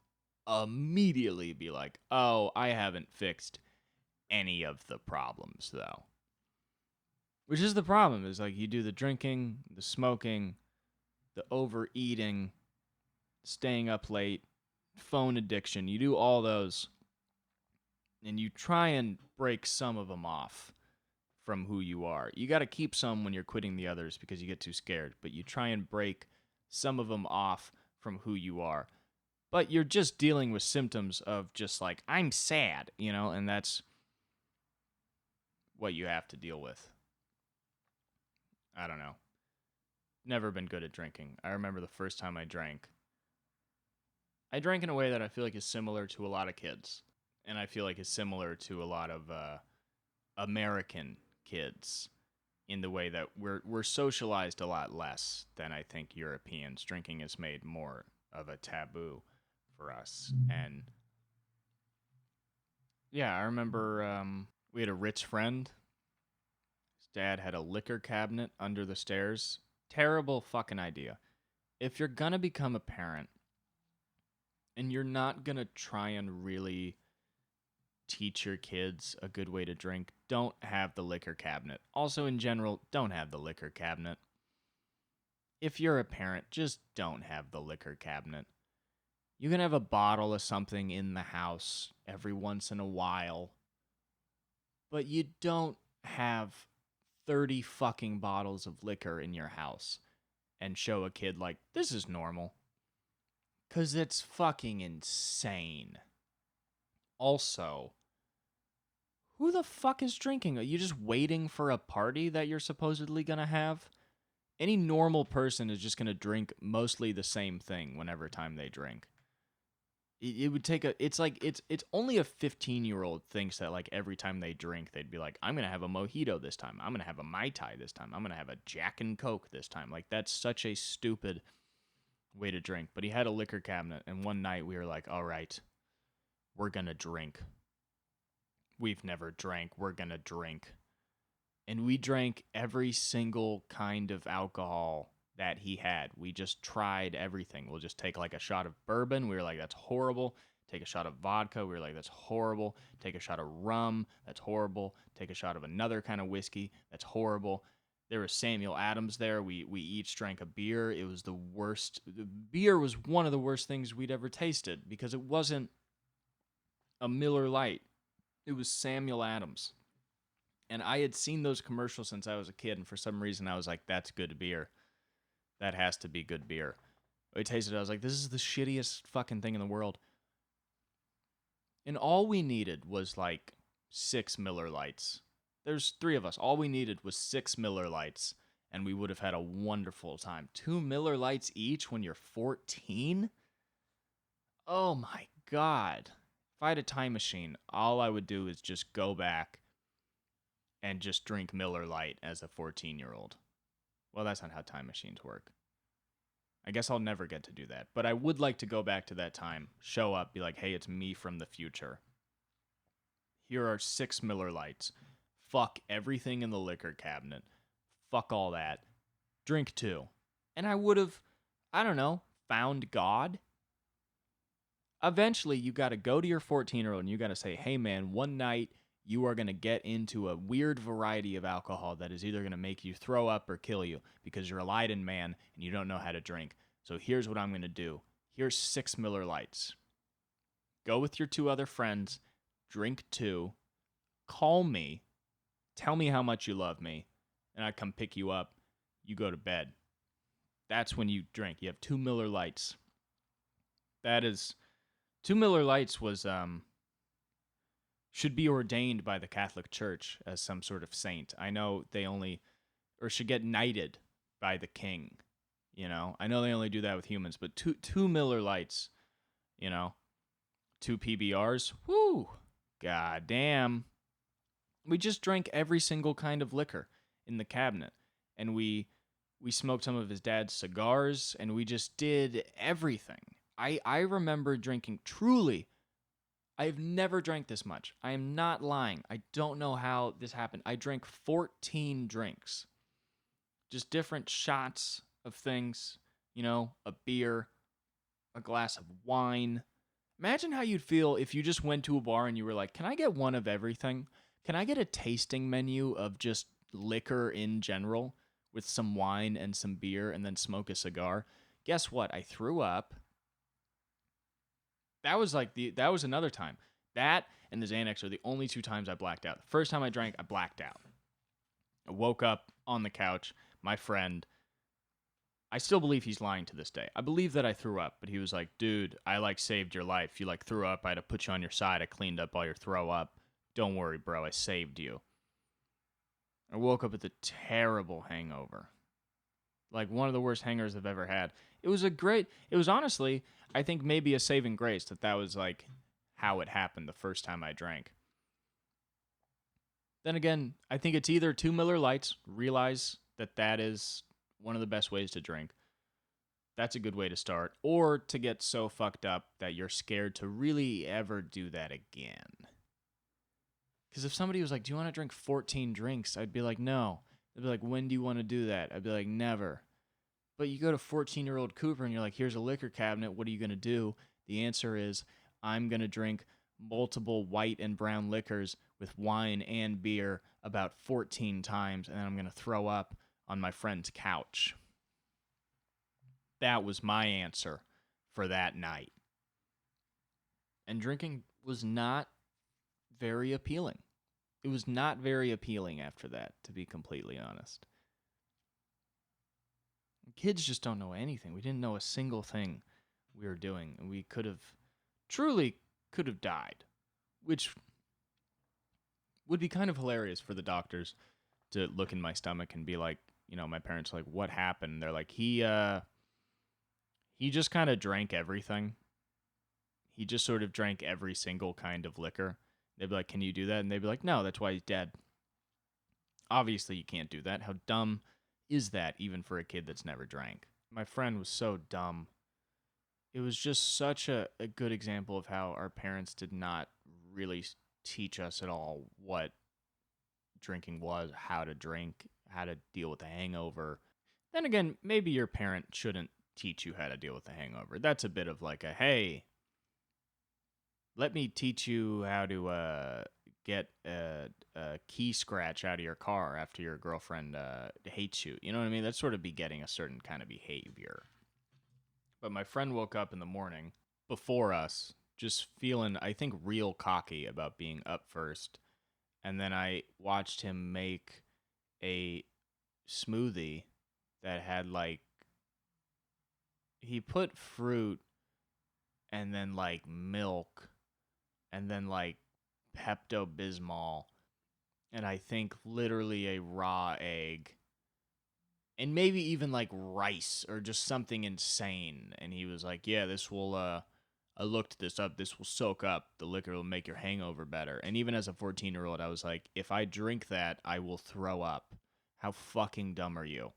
immediately be like, oh, I haven't fixed any of the problems, though. Which is the problem, is like you do the drinking, the smoking, the overeating, staying up late, phone addiction. You do all those, and you try and break some of them off from who you are. You got to keep some when you're quitting the others because you get too scared, but you try and break some of them off from who you are. But you're just dealing with symptoms of just like, I'm sad, and that's what you have to deal with. I don't know. Never been good at drinking. I remember the first time I drank. I drank in a way that I feel like is similar to a lot of kids. And I feel like is similar to a lot of American kids in the way that we're socialized a lot less than I think Europeans. Drinking is made more of a taboo for us. And yeah, I remember we had a rich friend. His dad had a liquor cabinet under the stairs. Terrible fucking idea. If you're gonna become a parent and you're not gonna try and really teach your kids a good way to drink, don't have the liquor cabinet. Also, in general, don't have the liquor cabinet. If you're a parent, just don't have the liquor cabinet. You can have a bottle of something in the house every once in a while, but you don't have 30 fucking bottles of liquor in your house and show a kid like, this is normal. 'Cause it's fucking insane. Also, who the fuck is drinking? Are you just waiting for a party that you're supposedly gonna have? Any normal person is just gonna drink mostly the same thing whenever time they drink. It would take it's only a 15-year-old thinks that like every time they drink, they'd be like, I'm gonna have a mojito this time. I'm gonna have a Mai Tai this time. I'm gonna have a Jack and Coke this time. Like, that's such a stupid way to drink. But he had a liquor cabinet, and one night we were like, all right, we're gonna drink. We've never drank. We're going to drink. And we drank every single kind of alcohol that he had. We just tried everything. We'll just take like a shot of bourbon. We were like, that's horrible. Take a shot of vodka. We were like, that's horrible. Take a shot of rum. That's horrible. Take a shot of another kind of whiskey. That's horrible. There was Samuel Adams there. We each drank a beer. It was the worst. The beer was one of the worst things we'd ever tasted because it wasn't a Miller Lite. It was Samuel Adams. And I had seen those commercials since I was a kid, and for some reason I was like, that's good beer. That has to be good beer. I tasted it, I was like, this is the shittiest fucking thing in the world. And all we needed was like 6 Miller Lights. There's 3 of us. All we needed was 6 Miller Lights, and we would have had a wonderful time. 2 Miller Lights each when you're 14? Oh my God. If I had a time machine, all I would do is just go back and just drink Miller Lite as a 14-year-old. Well, that's not how time machines work. I guess I'll never get to do that. But I would like to go back to that time, show up, be like, hey, it's me from the future. Here are 6 Miller Lights. Fuck everything in the liquor cabinet. Fuck all that. Drink 2. And I would have, I don't know, found God. Eventually, you got to go to your 14-year-old and you got to say, hey, man, one night you are going to get into a weird variety of alcohol that is either going to make you throw up or kill you because you're a Lyden man and you don't know how to drink. So here's what I'm going to do. Here's 6 Miller Lights. Go with your 2 other friends, drink 2, call me, tell me how much you love me, and I come pick you up. You go to bed. That's when you drink. You have 2 Miller Lights. That is, 2 Miller Lights was, should be ordained by the Catholic Church as some sort of saint. I know they only, or should get knighted by the king, you know. I know they only do that with humans, but two Miller Lights, you know, 2 PBRs, whoo, goddamn. We just drank every single kind of liquor in the cabinet, and we smoked some of his dad's cigars, and we just did everything. I remember drinking truly. I've never drank this much. I am not lying. I don't know how this happened. I drank 14 drinks. Just different shots of things, you know, a beer, a glass of wine. Imagine how you'd feel if you just went to a bar and you were like, can I get one of everything? Can I get a tasting menu of just liquor in general with some wine and some beer and then smoke a cigar? Guess what? I threw up. That was another time. That and the Xanax are the only 2 times I blacked out. The first time I drank, I blacked out. I woke up on the couch. My friend, I still believe he's lying to this day. I believe that I threw up, but he was like, dude, I saved your life. You threw up. I had to put you on your side. I cleaned up all your throw up. Don't worry, bro. I saved you. I woke up with a terrible hangover. Like one of the worst hangovers I've ever had. It was honestly, I think maybe a saving grace that was like how it happened the first time I drank. Then again, I think it's either 2 Miller Lights, realize that is one of the best ways to drink. That's a good way to start. Or to get so fucked up that you're scared to really ever do that again. Because if somebody was like, do you want to drink 14 drinks? I'd be like, no. They'd be like, when do you want to do that? I'd be like, never. But you go to 14-year-old Cooper and you're like, here's a liquor cabinet. What are you going to do? The answer is, I'm going to drink multiple white and brown liquors with wine and beer about 14 times, and then I'm going to throw up on my friend's couch. That was my answer for that night. And drinking was not very appealing. It was not very appealing after that, to be completely honest. Kids just don't know anything. We didn't know a single thing we were doing, and we truly could have died, which would be kind of hilarious for the doctors to look in my stomach and be like, you know, my parents are like, what happened? They're like, he just kind of drank everything. He just sort of drank every single kind of liquor. They'd be like, can you do that? And they'd be like, no, that's why he's dead. Obviously, you can't do that. How dumb is that, even for a kid that's never drank? My friend was so dumb. It was just such a good example of how our parents did not really teach us at all what drinking was, how to drink, how to deal with a hangover. Then again, maybe your parent shouldn't teach you how to deal with a hangover. That's a bit of like a, hey, let me teach you how to get a key scratch out of your car after your girlfriend hates you. You know what I mean? That's sort of begetting a certain kind of behavior. But my friend woke up in the morning before us, just feeling, I think, real cocky about being up first. And then I watched him make a smoothie that had like, he put fruit and then like milk and then like Pepto Bismol and I think literally a raw egg and maybe even like rice or just something insane. And he was like, "Yeah, this will." I looked this up. This will soak up. The liquor will make your hangover better. And even as a 14-year-old, I was like, if I drink that, I will throw up. How fucking dumb are you?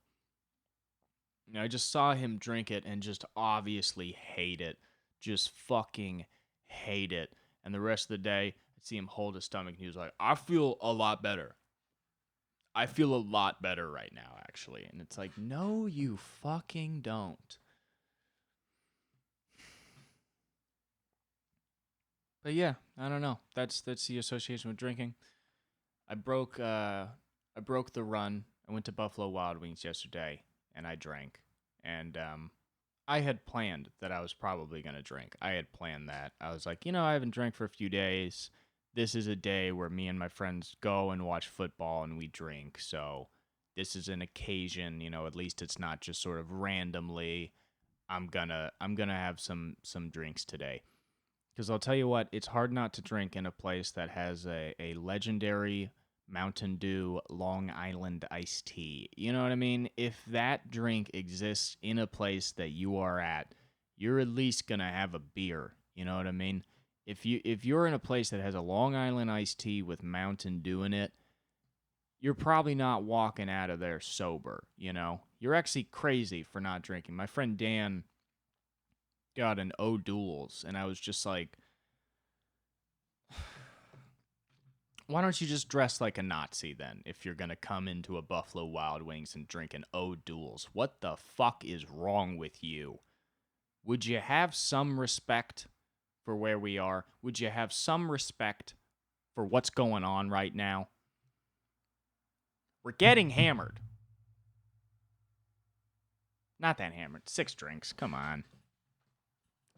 And I just saw him drink it and just obviously hate it. Just fucking hate it. And the rest of the day, I'd see him hold his stomach and he was like, I feel a lot better. I feel a lot better right now, actually. And it's like, no, you fucking don't. But yeah, I don't know. That's the association with drinking. I broke the run. I went to Buffalo Wild Wings yesterday and I drank. And I had planned that I was probably going to drink. I had planned that. I was like, I haven't drank for a few days. This is a day where me and my friends go and watch football and we drink. So this is an occasion, at least it's not just sort of randomly I'm going to have some drinks today. Because I'll tell you what, it's hard not to drink in a place that has a legendary Mountain Dew Long Island iced tea. You know what I mean? If that drink exists in a place that you are at, you're at least gonna have a beer. You know what I mean? If you're in a place that has a Long Island iced tea with Mountain Dew in it, you're probably not walking out of there sober. You're actually crazy for not drinking. My friend Dan got an O'Doul's, and I was just like, why don't you just dress like a Nazi then if you're going to come into a Buffalo Wild Wings and drink an O'Doul's? What the fuck is wrong with you? Would you have some respect for where we are? Would you have some respect for what's going on right now? We're getting hammered. Not that hammered. 6 drinks. Come on.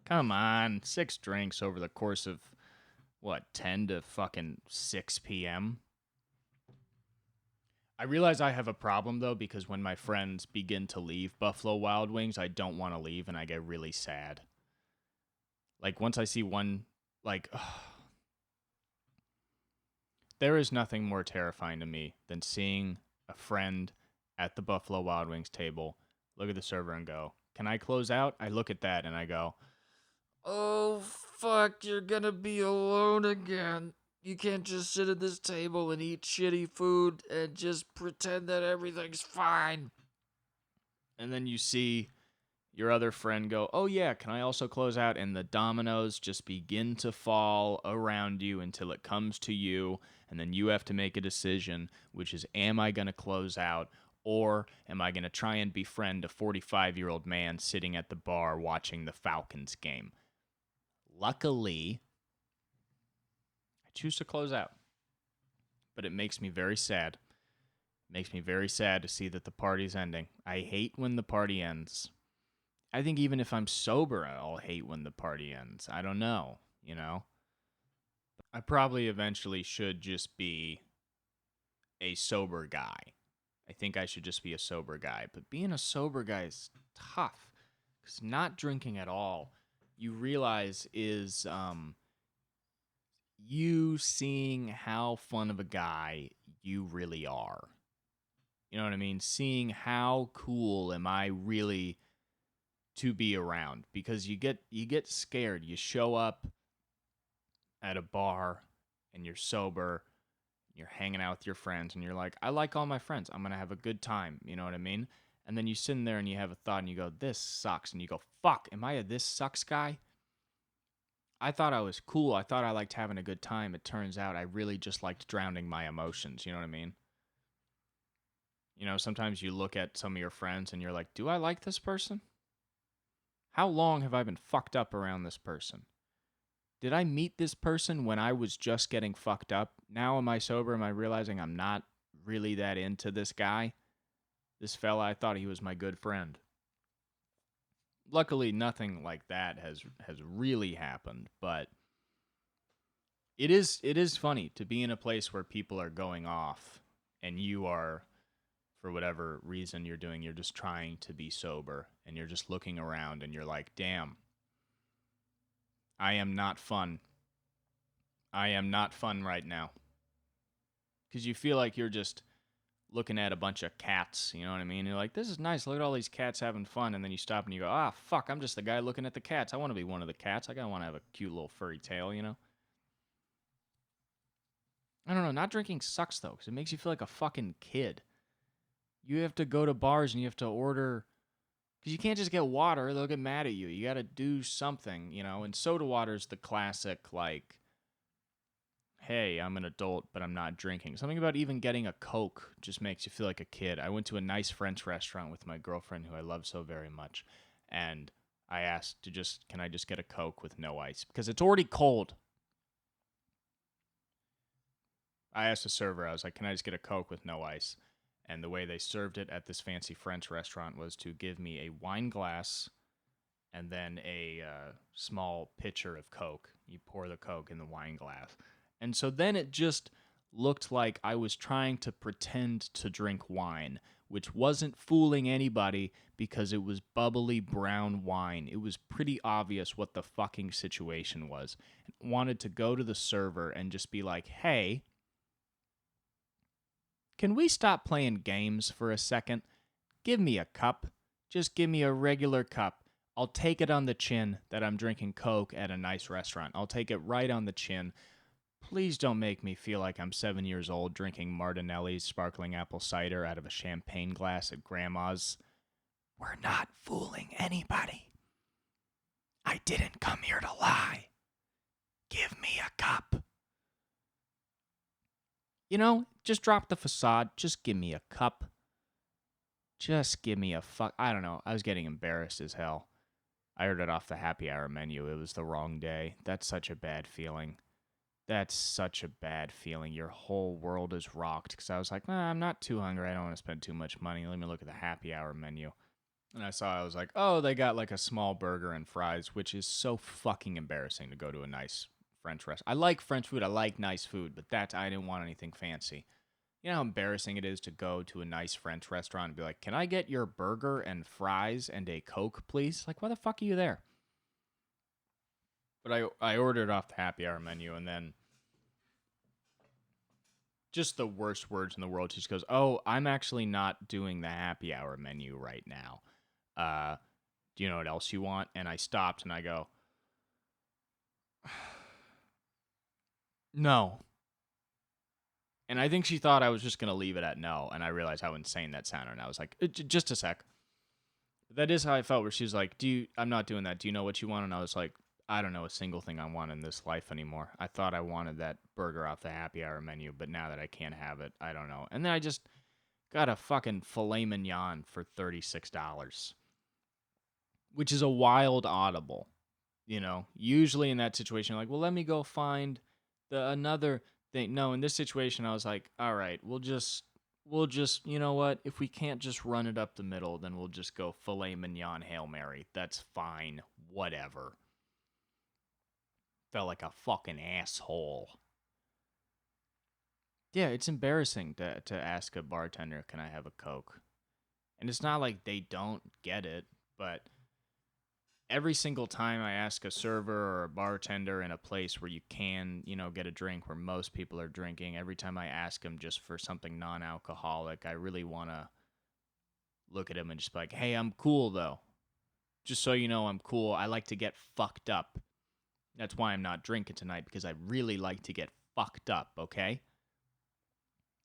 Come on. 6 drinks over the course of, what, 10 to fucking 6 p.m.? I realize I have a problem though because when my friends begin to leave Buffalo Wild Wings, I don't want to leave and I get really sad. Like once I see one, like there is nothing more terrifying to me than seeing a friend at the Buffalo Wild Wings table look at the server and go, "Can I close out?" I look at that and I go, "Oh fuck, you're gonna be alone again. You can't just sit at this table and eat shitty food and just pretend that everything's fine." And then you see your other friend go, "Oh yeah, can I also close out?" And the dominoes just begin to fall around you until it comes to you. And then you have to make a decision, which is, am I going to close out? Or am I going to try and befriend a 45-year-old man sitting at the bar watching the Falcons game? Luckily, I choose to close out. But it makes me very sad. It makes me very sad to see that the party's ending. I hate when the party ends. I think even if I'm sober, I'll hate when the party ends. I don't know. I probably eventually should just be a sober guy. I think I should just be a sober guy. But being a sober guy is tough because not drinking at all, you realize, is you seeing how fun of a guy you really are. You know what I mean? Seeing how cool am I really to be around, because you get scared. You show up at a bar and you're sober, you're hanging out with your friends and you're like, I like all my friends. I'm going to have a good time. You know what I mean? And then you sit in there and you have a thought and you go, this sucks. And you go, fuck, am I a this sucks guy? I thought I was cool. I thought I liked having a good time. It turns out I really just liked drowning my emotions. You know what I mean? You know, sometimes you look at some of your friends and you're like, do I like this person? How long have I been fucked up around this person? Did I meet this person when I was just getting fucked up? Now am I sober? Am I realizing I'm not really that into this guy? This fella, I thought he was my good friend. Luckily, nothing like that has really happened, but it is funny to be in a place where people are going off and you are, for whatever reason you're just trying to be sober and you're just looking around and you're like, damn, I am not fun. I am not fun right now. Because you feel like you're just looking at a bunch of cats, you know what I mean? You're like, this is nice, look at all these cats having fun, and then you stop and you go, ah, fuck, I'm just the guy looking at the cats. I want to be one of the cats. I gotta want to have a cute little furry tail, you know? I don't know, not drinking sucks though, because it makes you feel like a fucking kid. You have to go to bars and you have to order, because you can't just get water, they'll get mad at you. You gotta do something, you know? And soda water's the classic, like, hey, I'm an adult, but I'm not drinking. Something about even getting a Coke just makes you feel like a kid. I went to a nice French restaurant with my girlfriend who I love so very much, and I asked can I just get a Coke with no ice? Because it's already cold. I asked the server, I was like, can I just get a Coke with no ice? And the way they served it at this fancy French restaurant was to give me a wine glass and then a small pitcher of Coke. You pour the Coke in the wine glass. And so then it just looked like I was trying to pretend to drink wine, which wasn't fooling anybody because it was bubbly brown wine. It was pretty obvious what the fucking situation was. I wanted to go to the server and just be like, hey, can we stop playing games for a second? Give me a cup. Just give me a regular cup. I'll take it on the chin that I'm drinking Coke at a nice restaurant. I'll take it right on the chin. Please don't make me feel like I'm 7 years old drinking Martinelli's sparkling apple cider out of a champagne glass at Grandma's. We're not fooling anybody. I didn't come here to lie. Give me a cup. You know, just drop the facade. Just give me a cup. Just give me a fuck. I don't know. I was getting embarrassed as hell. I ordered off the happy hour menu. It was the wrong day. That's such a bad feeling. That's such a bad feeling. Your whole world is rocked. Because I was like, nah, I'm not too hungry. I don't want to spend too much money. Let me look at the happy hour menu. And I was like, oh, they got like a small burger and fries, which is so fucking embarrassing to go to a nice French restaurant. I like French food. I like nice food. But I didn't want anything fancy. You know how embarrassing it is to go to a nice French restaurant and be like, can I get your burger and fries and a Coke, please? Like, why the fuck are you there? But I ordered off the happy hour menu, and then just the worst words in the world. She just goes, oh, I'm actually not doing the happy hour menu right now. Do you know what else you want? And I stopped and I go, no. And I think she thought I was just going to leave it at no. And I realized how insane that sounded. And I was like, just a sec. That is how I felt, where she was like, I'm not doing that. Do you know what you want? And I was like, I don't know a single thing I want in this life anymore. I thought I wanted that burger off the happy hour menu, but now that I can't have it, I don't know. And then I just got a fucking filet mignon for $36, which is a wild audible. You know, usually in that situation, you're like, well, let me go find another thing. No, in this situation, I was like, all right, we'll just, you know what? If we can't just run it up the middle, then we'll just go filet mignon Hail Mary. That's fine. Whatever. Felt like a fucking asshole. Yeah, it's embarrassing to ask a bartender, can I have a Coke? And it's not like they don't get it, but every single time I ask a server or a bartender in a place where you can, you know, get a drink where most people are drinking, every time I ask them just for something non-alcoholic, I really want to look at him and just be like, hey, I'm cool though. Just so you know, I'm cool. I like to get fucked up. That's why I'm not drinking tonight, because I really like to get fucked up, okay?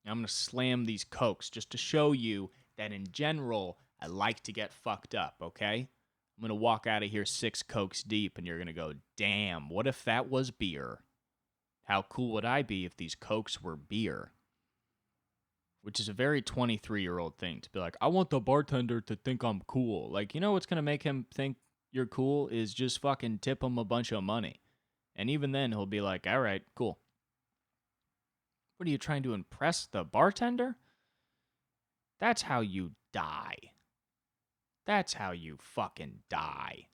I'm going to slam these Cokes just to show you that in general, I like to get fucked up, okay? I'm going to walk out of here 6 Cokes deep, and you're going to go, damn, what if that was beer? How cool would I be if these Cokes were beer? which is a very 23-year-old thing to be like, I want the bartender to think I'm cool. Like, you know what's going to make him think you're cool is just fucking tip him a bunch of money. And even then, he'll be like, all right, cool. What are you trying to impress the bartender? That's how you die. That's how you fucking die.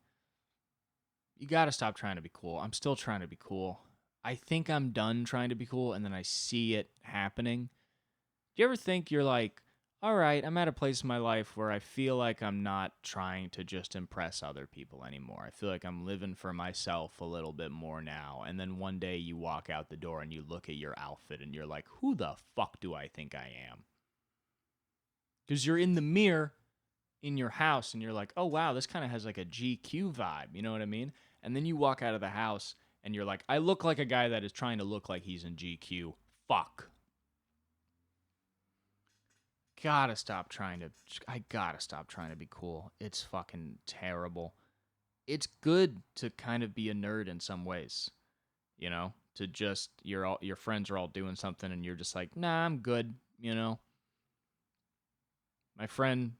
You gotta stop trying to be cool. I'm still trying to be cool. I think I'm done trying to be cool, and then I see it happening. Do you ever think you're like, all right, I'm at a place in my life where I feel like I'm not trying to just impress other people anymore. I feel like I'm living for myself a little bit more now. And then one day you walk out the door and you look at your outfit and you're like, who the fuck do I think I am? Because you're in the mirror in your house and you're like, oh, wow, this kind of has like a GQ vibe. You know what I mean? And then you walk out of the house and you're like, I look like a guy that is trying to look like he's in GQ. Fuck. I gotta stop trying to be cool. It's fucking terrible. It's good to kind of be a nerd in some ways, you know, to just your friends are all doing something and you're just like, nah, I'm good, you know. My friend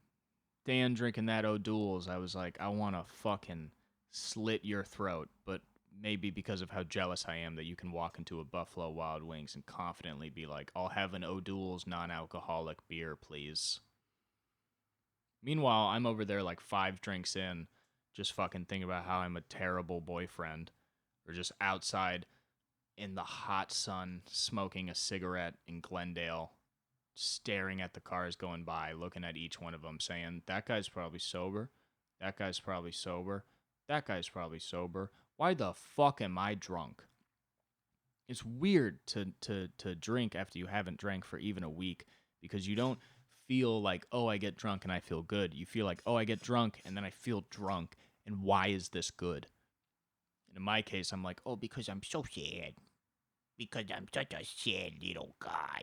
Dan drinking that O'Doul's, I was like, I want to fucking slit your throat, but maybe because of how jealous I am that you can walk into a Buffalo Wild Wings and confidently be like, I'll have an O'Doul's non-alcoholic beer, please. Meanwhile, I'm over there like 5 drinks in, just fucking thinking about how I'm a terrible boyfriend, or just outside in the hot sun smoking a cigarette in Glendale, staring at the cars going by, looking at each one of them, saying, that guy's probably sober. That guy's probably sober. That guy's probably sober. Why the fuck am I drunk? It's weird to drink after you haven't drank for even a week because you don't feel like, oh, I get drunk and I feel good. You feel like, oh, I get drunk and then I feel drunk. And why is this good? And in my case, I'm like, oh, because I'm so sad. Because I'm such a sad little guy.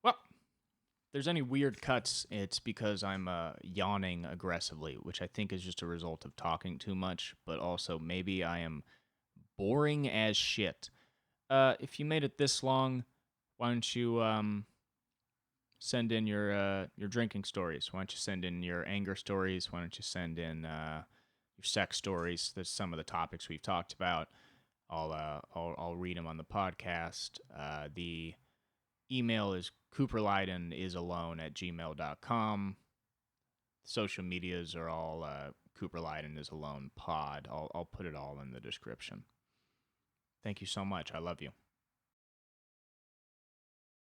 Well, if there's any weird cuts, it's because I'm yawning aggressively, which I think is just a result of talking too much, but also maybe I am boring as shit. If you made it this long, why don't you send in your drinking stories? Why don't you send in your anger stories? Why don't you send in your sex stories? There's some of the topics we've talked about. I'll read them on the podcast. The email is cooperlydenisAlone@gmail.com. Social medias are all Cooper Lyden is Alone Pod. I'll put it all in the description. Thank you so much. I love you.